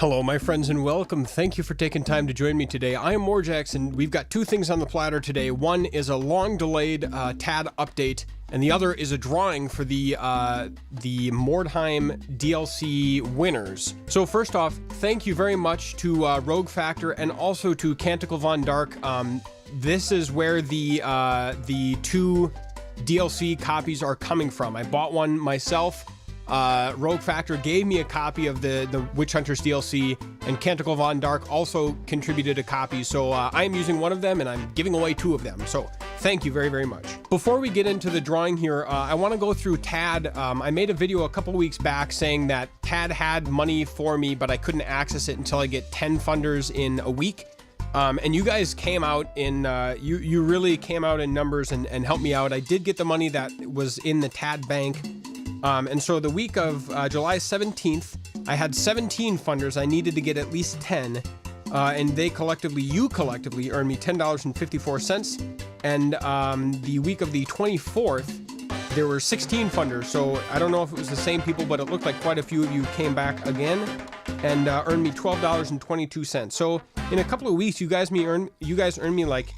Hello, my friends, and welcome. Thank you for taking time to join me today. I am Morjax, and we've got two things on the platter today. One is a long-delayed TAD update, and the other is a drawing for the Mordheim DLC winners. So first off, thank you very much to Rogue Factor and also to Canticle Von Dark. This is where the two DLC copies are coming from. I bought one myself. Rogue Factor gave me a copy of the Witch Hunters DLC, and Canticle Von Dark also contributed a copy, so I'm using one of them and I'm giving away two of them, so thank you very, very much. Before we get into the drawing here, I want to go through TAD. I made a video a couple weeks back saying that TAD had money for me, but I couldn't access it until I get 10 funders in a week. And you guys came out in, you really came out in numbers and helped me out. I did get the money that was in the TAD bank. And so the week of July 17th, I had 17 funders. I needed to get at least 10, and you collectively earned me $10.54. And the week of the 24th, there were 16 funders. So I don't know if it was the same people, but it looked like quite a few of you came back again and earned me $12.22. So in a couple of weeks, you guys earned me like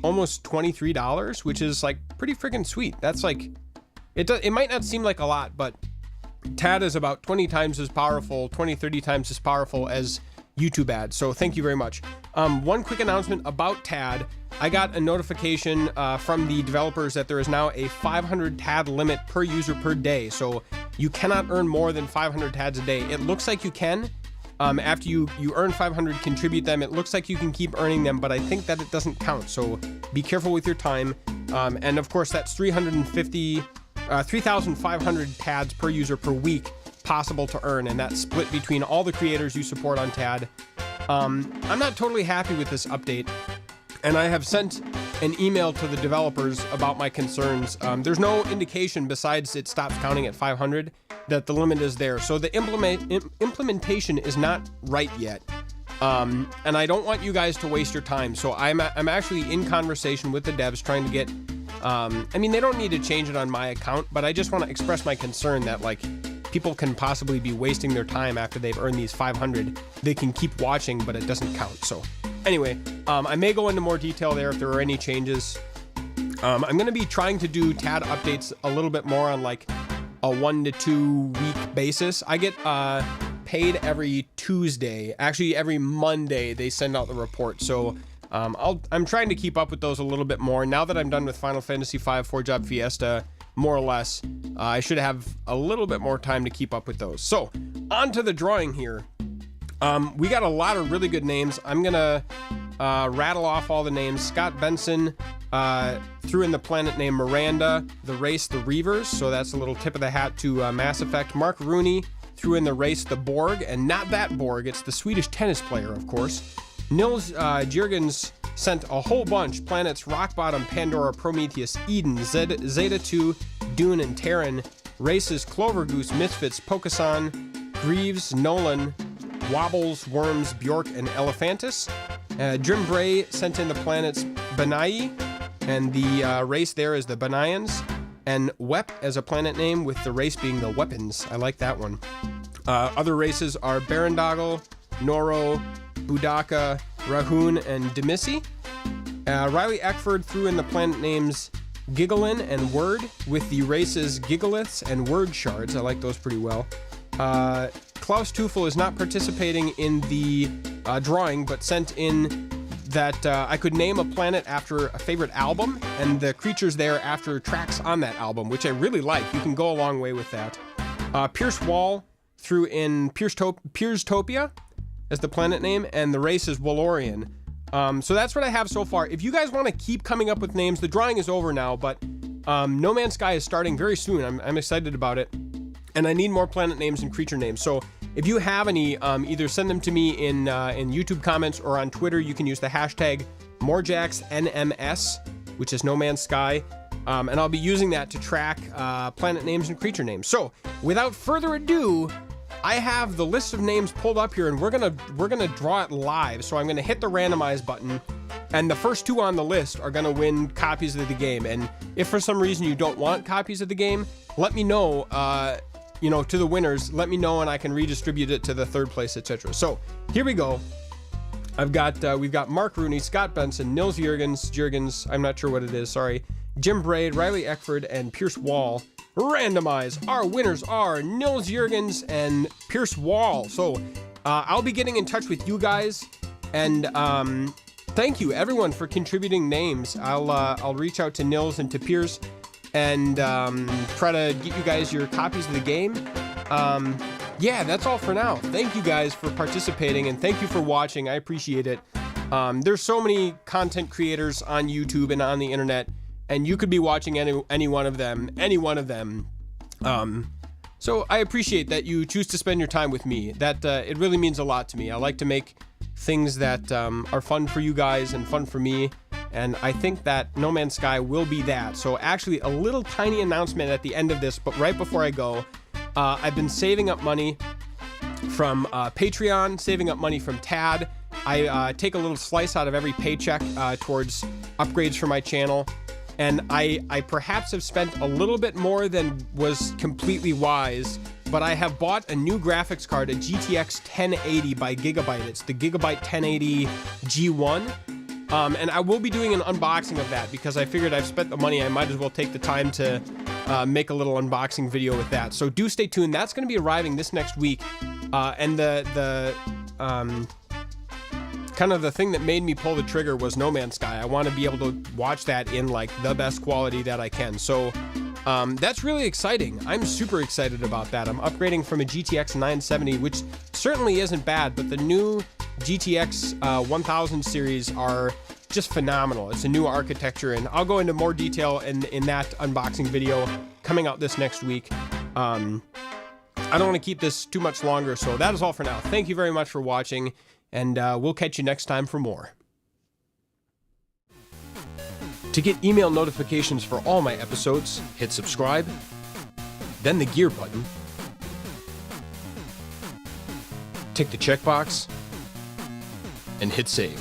almost $23, which is like pretty freaking sweet. That's like, it might not seem like a lot, but TAD is about 20 times as powerful, 30 times as powerful as YouTube ads. So thank you very much. One quick announcement about TAD. I got a notification from the developers that there is now a 500 TAD limit per user per day. So you cannot earn more than 500 TADs a day. It looks like you can. After you earn 500, contribute them. It looks like you can keep earning them, but I think that it doesn't count. So be careful with your time. And of course, that's 3,500 TADs per user per week possible to earn, and that's split between all the creators you support on TAD. I'm not totally happy with this update, and I have sent an email to the developers about my concerns. There's no indication besides it stops counting at 500 that the limit is there, so the implementation is not right yet. And I don't want you guys to waste your time, so I'm actually in conversation with the devs trying to get I mean, they don't need to change it on my account, but I just want to express my concern that, like, people can possibly be wasting their time after they've earned these 500. They can keep watching, but it doesn't count. So anyway, I may go into more detail there if there are any changes. I'm going to be trying to do TAD updates a little bit more on, like, a 1 to 2 week basis. I get paid every Tuesday. Actually, every Monday they send out the report. So I'm trying to keep up with those a little bit more. Now that I'm done with Final Fantasy V Forge Job Fiesta, more or less, I should have a little bit more time to keep up with those. So, on to the drawing here. We got a lot of really good names. I'm gonna rattle off all the names. Scott Benson threw in the planet name Miranda, the race the Reavers, so that's a little tip of the hat to Mass Effect. Mark Rooney threw in the race the Borg, and not that Borg, it's the Swedish tennis player, of course. Nils Jurgens sent a whole bunch: planets Rock Bottom, Pandora, Prometheus, Eden, Zeta 2, Dune, and Terran. Races Clover Goose, Misfits, Pokesan, Greaves, Nolan, Wobbles, Worms, Bjork, and Elephantis. Jim Bray sent in the planets Benai, and the race there is the Benaians. And Wep as a planet name, with the race being the Weapons. I like that one. Other races are Barondoggle, Noro, Budaka, Rahoon, and Demissi. Riley Eckford threw in the planet names Gigglin and Word, with the races Giggliths and Word Shards. I like those pretty well. Klaus Teufel is not participating in the drawing, but sent in that I could name a planet after a favorite album, and the creatures there after tracks on that album, which I really like. You can go a long way with that. Pierce Wall threw in Pierstopia as the planet name, and the race is Wallorian. So that's what I have so far. If you guys want to keep coming up with names, the drawing is over now, but No Man's Sky is starting very soon. I'm excited about it, and I need more planet names and creature names. So if you have any, either send them to me in YouTube comments or on Twitter. You can use the hashtag MorjaxNMS, which is No Man's Sky, and I'll be using that to track planet names and creature names. So without further ado, I have the list of names pulled up here, and we're gonna draw it live. So I'm gonna hit the randomize button, and the first two on the list are gonna win copies of the game. And if for some reason you don't want copies of the game, let me know. you know, to the winners, let me know and I can redistribute it to the third place, etc. So here we go. We've got Mark Rooney, Scott Benson, Nils Jurgens, I'm not sure what it is, sorry, Jim Braid, Riley Eckford, and Pierce Wall. Randomize. Our winners are Nils Jurgens and Pierce Wall. So I'll be getting in touch with you guys, and thank you everyone for contributing names. I'll reach out to Nils and to Pierce and try to get you guys your copies of the game. Yeah, that's all for now. Thank you guys for participating, and thank you for watching. I appreciate it. There's so many content creators on YouTube and on the internet, and you could be watching any one of them. So I appreciate that you choose to spend your time with me. That it really means a lot to me. I like to make things that are fun for you guys and fun for me, and I think that No Man's Sky will be that. So actually, a little tiny announcement at the end of this, but right before I go, I've been saving up money from Patreon, saving up money from TAD. I take a little slice out of every paycheck towards upgrades for my channel, and I perhaps have spent a little bit more than was completely wise, but I have bought a new graphics card, a GTX 1080 by Gigabyte. It's the Gigabyte 1080 G1. And I will be doing an unboxing of that because I figured I've spent the money. I might as well take the time to make a little unboxing video with that. So do stay tuned. That's going to be arriving this next week. And the kind of the thing that made me pull the trigger was No Man's Sky. I want to be able to watch that in like the best quality that I can. So that's really exciting. I'm super excited about that. I'm upgrading from a GTX 970, which certainly isn't bad, but the new GTX 1000 series are just phenomenal. It's a new architecture, and I'll go into more detail in that unboxing video coming out this next week. I don't want to keep this too much longer, so that is all for now. Thank you very much for watching, and we'll catch you next time for more. To get email notifications for all my episodes, hit subscribe, then the gear button, tick the checkbox, and hit save.